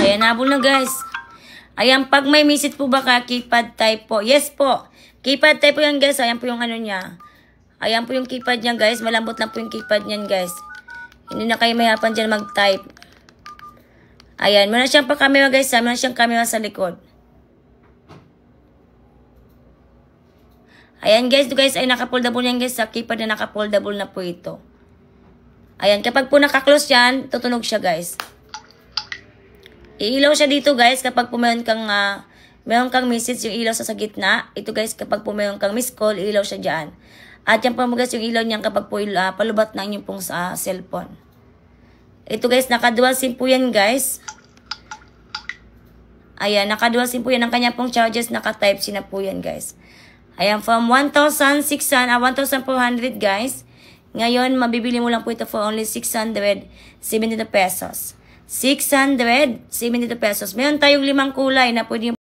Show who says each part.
Speaker 1: Ayan, habol na guys. Ayan, pag may message po ba ka, keypad type po. Yes po. Keypad type po yan guys. Ayan po yung ano niya. Ayan po yung keypad niya guys. Malambot lang po yung keypad niyan guys. Hindi na kayo mahihapan dyan mag-type. Ayan, meron siyang pa-camera guys. Meron siyang camera sa likod. Ayan guys, ay naka-foldable yan guys. Sa keypad na naka-foldable na po ito. Ayan, kapag po naka-close yan, tutunog siya guys. Iilaw siya dito guys kapag po meron kang message yung ilaw sa gitna. Ito guys, kapag po meron kang miss call, ilaw siya dyan. At yan po guys yung ilaw niyan kapag po palubat na inyong pong sa cellphone. Ito guys, naka-dual SIM po yan guys. Ayan, naka-dual SIM po yan. Ang kanya pong charges, naka-type C na po yan guys. Ayan, from 1,400 guys. Ngayon, mabibili mo lang po ito for only 672 pesos. 672 pesos. Meron tayong 5 kulay na pwede